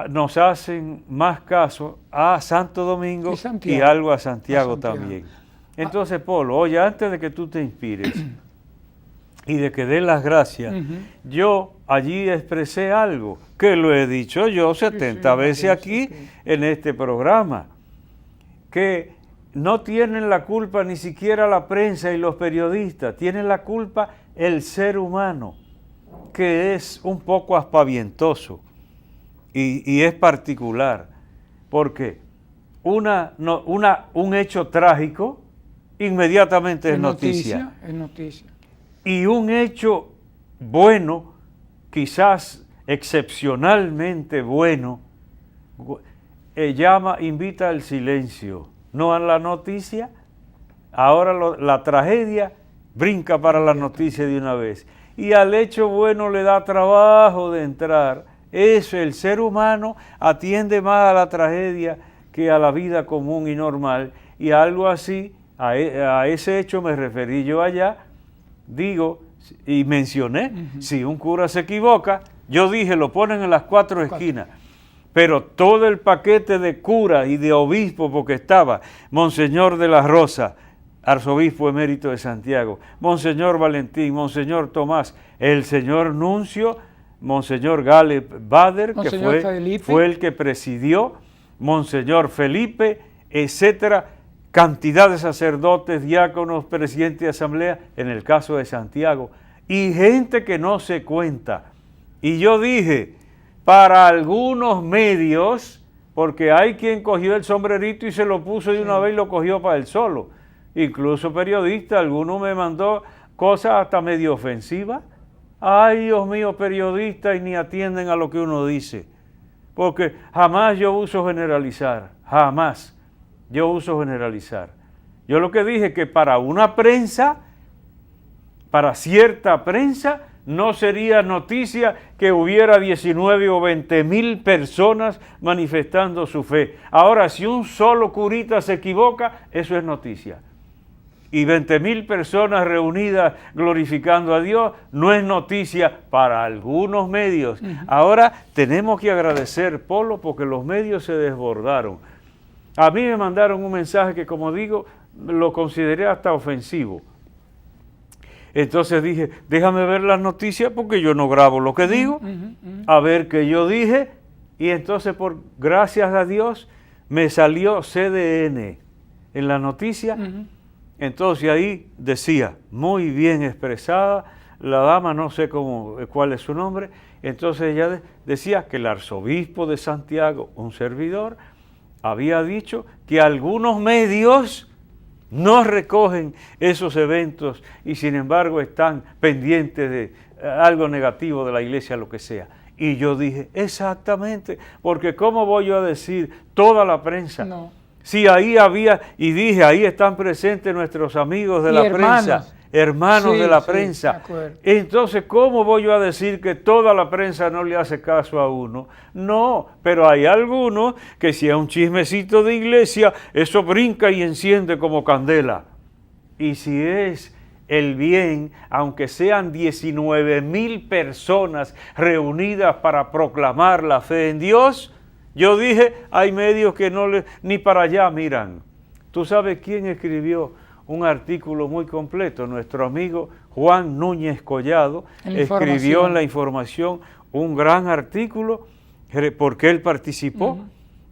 Speaker 2: nos hacen más caso a Santo Domingo y algo a Santiago también. Entonces, Polo, oye, antes de que tú te inspires y de que des las gracias, yo allí expresé algo que lo he dicho yo 70 veces aquí en este programa, que no tienen la culpa ni siquiera la prensa y los periodistas, tienen la culpa el ser humano, que es un poco aspavientoso y es particular, porque un hecho trágico inmediatamente es noticia.
Speaker 1: Es noticia.
Speaker 2: Y un hecho bueno, quizás excepcionalmente bueno, invita al silencio, no a la noticia. Ahora la tragedia brinca para la noticia de una vez. Y al hecho bueno le da trabajo de entrar. Eso, el ser humano atiende más a la tragedia que a la vida común y normal. Y algo así, a ese hecho me referí yo allá, digo, y mencioné, si un cura se equivoca, yo dije, lo ponen en las 4 esquinas, pero todo el paquete de curas y de obispos, porque estaba Monseñor de la Rosa, arzobispo emérito de Santiago, Monseñor Valentín, Monseñor Tomás, el señor nuncio, Monseñor Gale Bader,
Speaker 1: Monseñor
Speaker 2: que fue el que presidió, Monseñor Felipe, etcétera, cantidad de sacerdotes, diáconos, presidentes de asamblea, en el caso de Santiago, y gente que no se cuenta. Y yo dije, para algunos medios, porque hay quien cogió el sombrerito y se lo puso de una vez y lo cogió para él solo, incluso periodistas, alguno me mandó cosas hasta medio ofensivas. Ay, Dios mío, periodistas, y ni atienden a lo que uno dice, porque jamás yo uso generalizar, jamás. Yo uso generalizar. Yo lo que dije es que para una prensa para cierta prensa no sería noticia que hubiera 19 o 20,000 personas manifestando su fe. Ahora, si un solo curita se equivoca, eso es noticia. Y 20,000 personas reunidas glorificando a Dios no es noticia para algunos medios. Ahora tenemos que agradecer, Polo, porque los medios se desbordaron. A mí me mandaron un mensaje que, como digo, lo consideré hasta ofensivo. Entonces dije, déjame ver las noticias porque yo no grabo lo que digo, a ver qué yo dije. Y entonces, por gracias a Dios, me salió CDN en la noticia. Entonces ahí decía, muy bien expresada, la dama, no sé cuál es su nombre. Entonces ella decía que el arzobispo de Santiago, un servidor, había dicho que algunos medios no recogen esos eventos y sin embargo están pendientes de algo negativo de la iglesia, lo que sea. Y yo dije, exactamente, porque ¿cómo voy yo a decir toda la prensa?
Speaker 1: No.
Speaker 2: Si ahí había, y dije, ahí están presentes nuestros amigos de la prensa, hermanos de la prensa. Entonces, ¿cómo voy yo a decir que toda la prensa no le hace caso a uno? No, pero hay algunos que si es un chismecito de iglesia, eso brinca y enciende como candela. Y si es el bien, aunque sean 19,000 personas reunidas para proclamar la fe en Dios, yo dije, hay medios que ni para allá miran. ¿Tú sabes quién escribió un artículo muy completo? Nuestro amigo Juan Núñez Collado escribió en La Información un gran artículo porque él participó.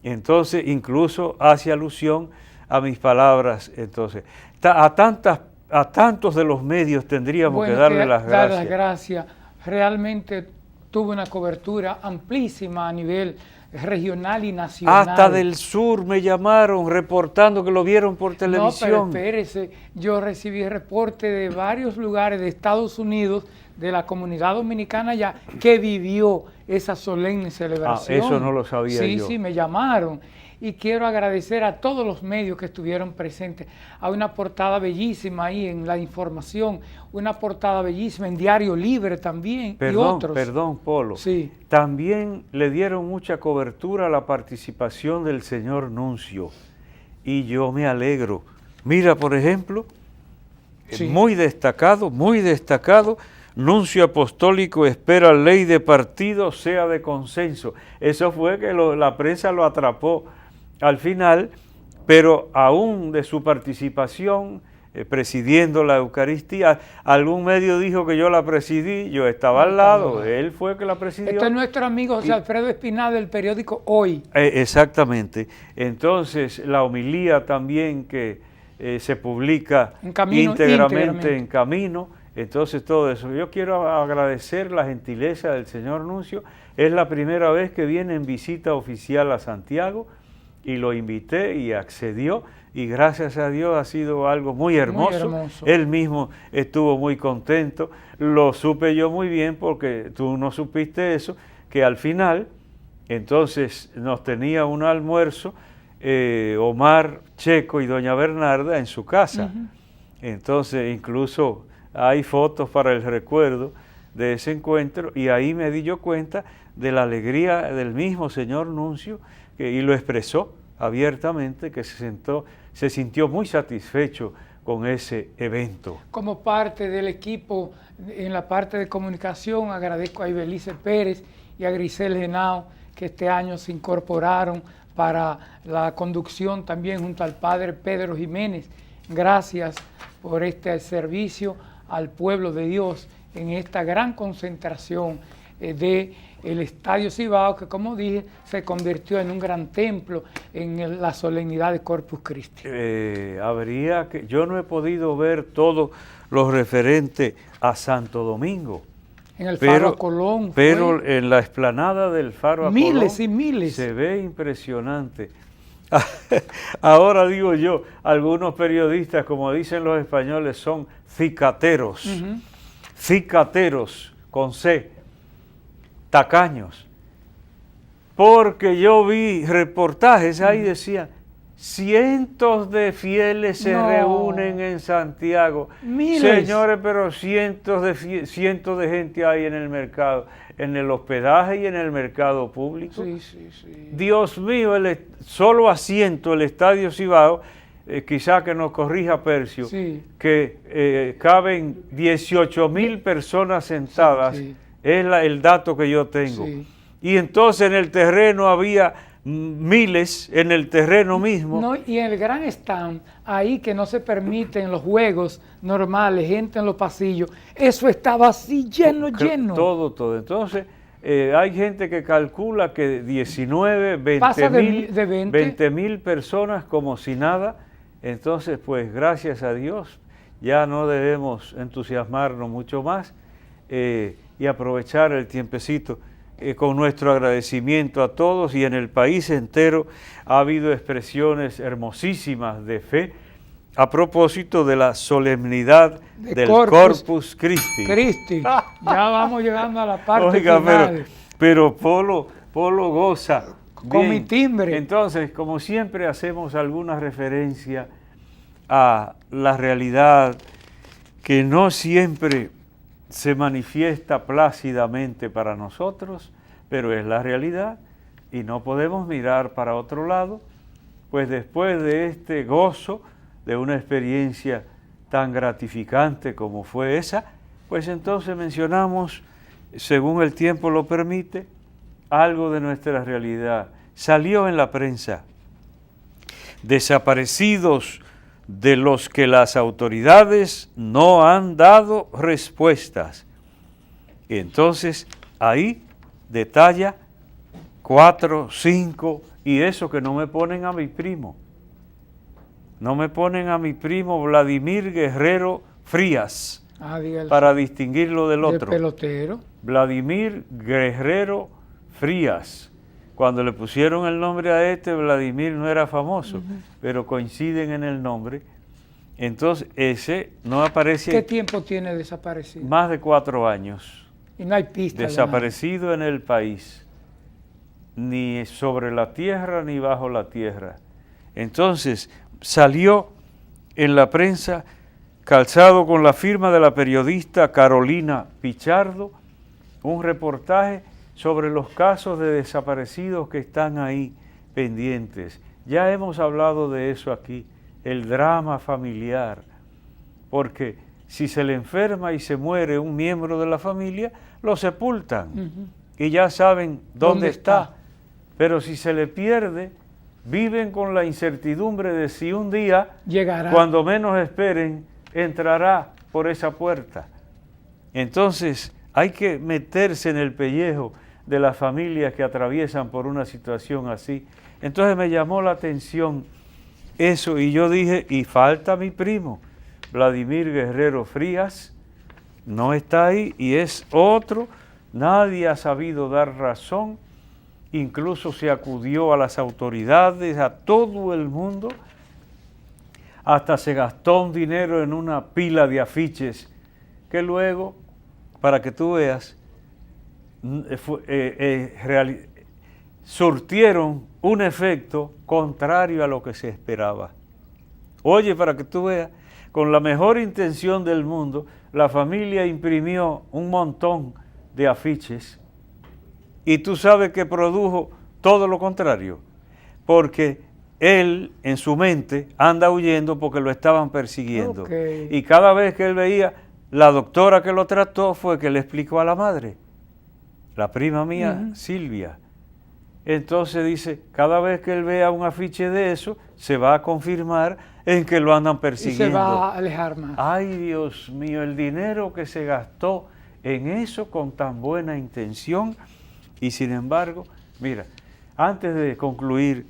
Speaker 2: Entonces, incluso hace alusión a mis palabras. Entonces, a tantos de los medios tendríamos que darle las gracias.
Speaker 1: Dar las gracias. Realmente tuvo una cobertura amplísima a nivel regional y nacional.
Speaker 2: Hasta del sur me llamaron reportando que lo vieron por televisión.
Speaker 1: No, pero espérese, yo recibí reporte de varios lugares de Estados Unidos, de la comunidad dominicana ya, que vivió esa solemne celebración.
Speaker 2: Eso no lo sabía yo.
Speaker 1: Sí, me llamaron. Y quiero agradecer a todos los medios que estuvieron presentes. Hay una portada bellísima ahí en La Información, una portada bellísima en Diario Libre también, y otros.
Speaker 2: Perdón, Polo.
Speaker 1: Sí.
Speaker 2: También le dieron mucha cobertura a la participación del señor Nuncio. Y yo me alegro. Mira, por ejemplo, muy destacado, Nuncio apostólico espera ley de partido sea de consenso. Eso fue que la prensa lo atrapó al final, pero aún de su participación presidiendo la Eucaristía, algún medio dijo que yo la presidí, yo estaba al lado, él fue que la presidió.
Speaker 1: Este es nuestro amigo José Alfredo Espinal del periódico Hoy.
Speaker 2: Exactamente. Entonces, la homilía también que se publica íntegramente en Camino. Entonces, todo eso. Yo quiero agradecer la gentileza del señor Nuncio. Es la primera vez que viene en visita oficial a Santiago y lo invité y accedió. Y gracias a Dios ha sido algo muy hermoso. Él mismo estuvo muy contento. Lo supe yo muy bien porque tú no supiste eso, que al final, entonces nos tenía un almuerzo Omar Checo y doña Bernarda en su casa. Entonces incluso hay fotos para el recuerdo de ese encuentro y ahí me di yo cuenta de la alegría del mismo señor Nuncio y lo expresó abiertamente, que se sintió muy satisfecho con ese evento.
Speaker 1: Como parte del equipo en la parte de comunicación, agradezco a Ibelice Pérez y a Grisel Genao que este año se incorporaron para la conducción también junto al padre Pedro Jiménez. Gracias por este servicio al pueblo de Dios en esta gran concentración del Estadio Cibao, que como dije, se convirtió en un gran templo en la solemnidad de Corpus Christi.
Speaker 2: Yo no he podido ver todo lo referente a Santo Domingo.
Speaker 1: En el Faro a Colón.
Speaker 2: Pero en la explanada del Faro a Colón.
Speaker 1: Miles y miles.
Speaker 2: Se ve impresionante. Ahora digo yo, algunos periodistas, como dicen los españoles, son cicateros. Cicateros, con C, tacaños. Porque yo vi reportajes ahí decían, cientos de fieles se reúnen en Santiago.
Speaker 1: Miles.
Speaker 2: Señores, pero cientos de gente hay en el mercado, en el hospedaje y en el mercado público.
Speaker 1: Sí, sí, sí.
Speaker 2: Dios mío, solo asiento, el Estadio Cibao, quizá que nos corrija Percio,
Speaker 1: Sí.
Speaker 2: que caben 18,000 personas sentadas,
Speaker 1: Sí.
Speaker 2: es el dato que yo tengo.
Speaker 1: Sí.
Speaker 2: Y entonces en el terreno había miles, en el terreno mismo.
Speaker 1: No, y en el gran stand, ahí que no se permiten los juegos normales, gente en los pasillos, eso estaba así lleno.
Speaker 2: Todo. Entonces, hay gente que calcula que 19, 20
Speaker 1: Pasa de
Speaker 2: mil,
Speaker 1: 20.
Speaker 2: 20,000 personas como si nada. Entonces, pues gracias a Dios, ya no debemos entusiasmarnos mucho más y aprovechar el tiempecito. Con nuestro agradecimiento a todos, y en el país entero ha habido expresiones hermosísimas de fe a propósito de la solemnidad del Corpus Christi.
Speaker 1: Ya vamos llegando a la parte
Speaker 2: Oiga,
Speaker 1: final.
Speaker 2: pero Polo goza.
Speaker 1: Con
Speaker 2: bien.
Speaker 1: mi timbre.
Speaker 2: Entonces, como siempre hacemos alguna referencia a la realidad que no siempre se manifiesta plácidamente para nosotros, pero es la realidad y no podemos mirar para otro lado, pues después de este gozo, de una experiencia tan gratificante como fue esa, pues entonces mencionamos, según el tiempo lo permite, algo de nuestra realidad. Salió en la prensa: desaparecidos de los que las autoridades no han dado respuestas. Y entonces ahí detalla 4, 5, y eso que no me ponen a mi primo. No me ponen a mi primo Vladimir Guerrero Frías, para distinguirlo del otro.
Speaker 1: Pelotero.
Speaker 2: Vladimir Guerrero Frías. Cuando le pusieron el nombre a este, Vladimir no era famoso, pero coinciden en el nombre. Entonces, ese no aparece.
Speaker 1: ¿Qué tiempo tiene desaparecido?
Speaker 2: Más de 4 años.
Speaker 1: Y no hay pista.
Speaker 2: Desaparecido en el país, ni sobre la tierra ni bajo la tierra. Entonces, salió en la prensa, calzado con la firma de la periodista Carolina Pichardo, un reportaje sobre los casos de desaparecidos que están ahí pendientes. Ya hemos hablado de eso aquí, el drama familiar, porque si se le enferma y se muere un miembro de la familia, lo sepultan y ya saben dónde está. Pero si se le pierde, viven con la incertidumbre de si un día,
Speaker 1: llegará,
Speaker 2: cuando menos esperen, entrará por esa puerta. Entonces, hay que meterse en el pellejo de las familias que atraviesan por una situación así. Entonces me llamó la atención eso y yo dije, y falta mi primo, Vladimir Guerrero Frías, no está ahí y es otro, nadie ha sabido dar razón, incluso se acudió a las autoridades, a todo el mundo, hasta se gastó un dinero en una pila de afiches que luego, para que tú veas, surtieron un efecto contrario a lo que se esperaba. Oye, para que tú veas, con la mejor intención del mundo, la familia imprimió un montón de afiches y tú sabes que produjo todo lo contrario, porque él en su mente anda huyendo porque lo estaban persiguiendo. Y cada vez que él veía, la doctora que lo trató fue que le explicó a la madre, la prima mía, Silvia. Entonces dice, cada vez que él vea un afiche de eso, se va a confirmar en que lo andan persiguiendo.
Speaker 1: Y se va a alejar más.
Speaker 2: Ay, Dios mío, el dinero que se gastó en eso con tan buena intención. Y sin embargo, mira, antes de concluir,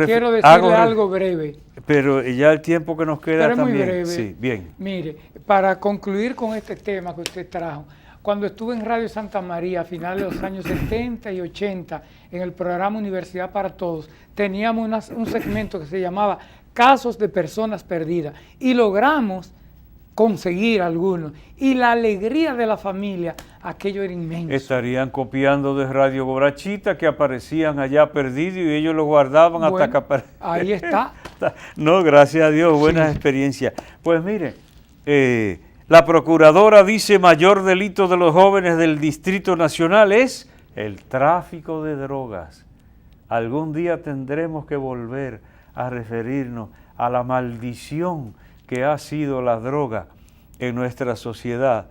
Speaker 1: quiero decirle algo breve.
Speaker 2: Pero ya el tiempo que nos queda
Speaker 1: pero
Speaker 2: también.
Speaker 1: Muy breve.
Speaker 2: Sí, bien.
Speaker 1: Mire, para concluir con este tema que usted trajo, cuando estuve en Radio Santa María a finales de los años 70 y 80, en el programa Universidad para Todos, teníamos un segmento que se llamaba Casos de Personas Perdidas y logramos conseguir algunos. Y la alegría de la familia, aquello era inmenso.
Speaker 2: Estarían copiando de Radio Borachita, que aparecían allá perdidos y ellos lo guardaban hasta que aparecían.
Speaker 1: Ahí está.
Speaker 2: No, gracias a Dios, buenas experiencias. Pues mire, la procuradora dice mayor delito de los jóvenes del Distrito Nacional es el tráfico de drogas. Algún día tendremos que volver a referirnos a la maldición que ha sido la droga en nuestra sociedad,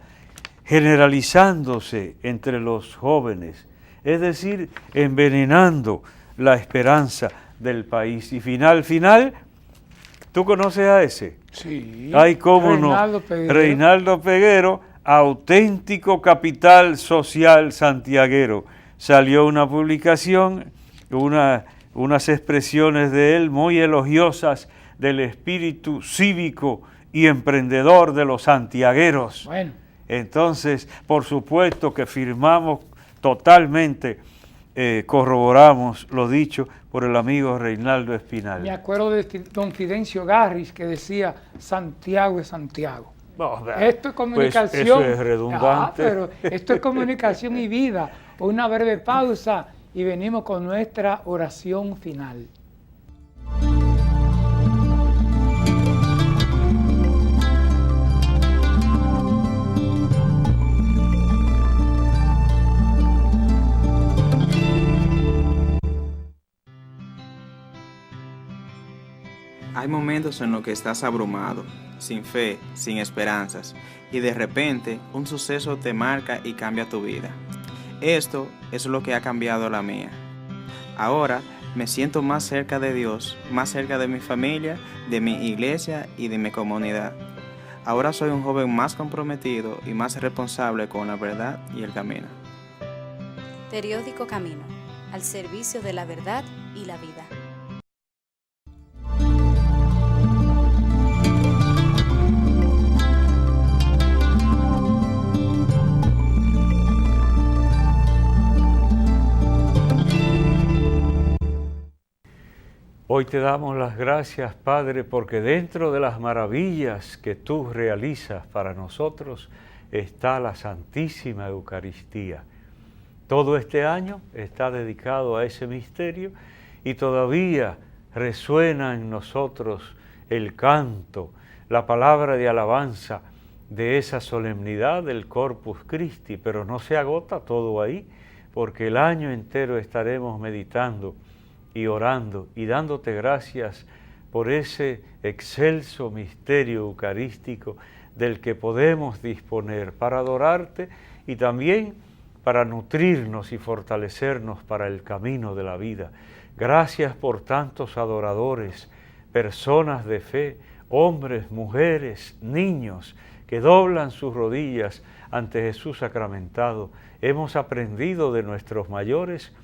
Speaker 2: generalizándose entre los jóvenes, es decir, envenenando la esperanza del país. Y final, ¿tú conoces a ese?
Speaker 1: Sí.
Speaker 2: Ay, cómo no. Reinaldo Peguero, auténtico capital social santiaguero. Salió una publicación, unas expresiones de él muy elogiosas del espíritu cívico y emprendedor de los santiagueros.
Speaker 1: Bueno.
Speaker 2: Entonces, por supuesto que firmamos totalmente, corroboramos lo dicho por el amigo Reinaldo Espinal.
Speaker 1: Me acuerdo de don Fidencio Garris que decía, Santiago es Santiago. Esto es comunicación.
Speaker 2: Pues eso es redundante.
Speaker 1: Pero esto es comunicación y vida. Una breve pausa y venimos con nuestra oración final.
Speaker 4: Hay momentos en los que estás abrumado, sin fe, sin esperanzas, y de repente un suceso te marca y cambia tu vida. Esto es lo que ha cambiado la mía. Ahora me siento más cerca de Dios, más cerca de mi familia, de mi iglesia y de mi comunidad. Ahora soy un joven más comprometido y más responsable con la verdad y el camino.
Speaker 5: Periódico Camino, al servicio de la verdad y la vida.
Speaker 2: Hoy te damos las gracias, Padre, porque dentro de las maravillas que tú realizas para nosotros está la Santísima Eucaristía. Todo este año está dedicado a ese misterio y todavía resuena en nosotros el canto, la palabra de alabanza de esa solemnidad del Corpus Christi, pero no se agota todo ahí, porque el año entero estaremos meditando y orando y dándote gracias por ese excelso misterio eucarístico del que podemos disponer para adorarte y también para nutrirnos y fortalecernos para el camino de la vida. Gracias por tantos adoradores, personas de fe, hombres, mujeres, niños, que doblan sus rodillas ante Jesús sacramentado. Hemos aprendido de nuestros mayores.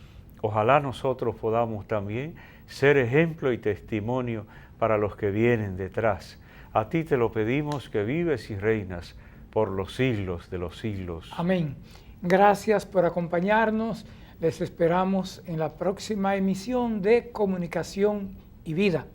Speaker 2: Ojalá nosotros podamos también ser ejemplo y testimonio para los que vienen detrás. A ti te lo pedimos, que vives y reinas por los siglos de los siglos.
Speaker 1: Amén. Gracias por acompañarnos. Les esperamos en la próxima emisión de Comunicación y Vida.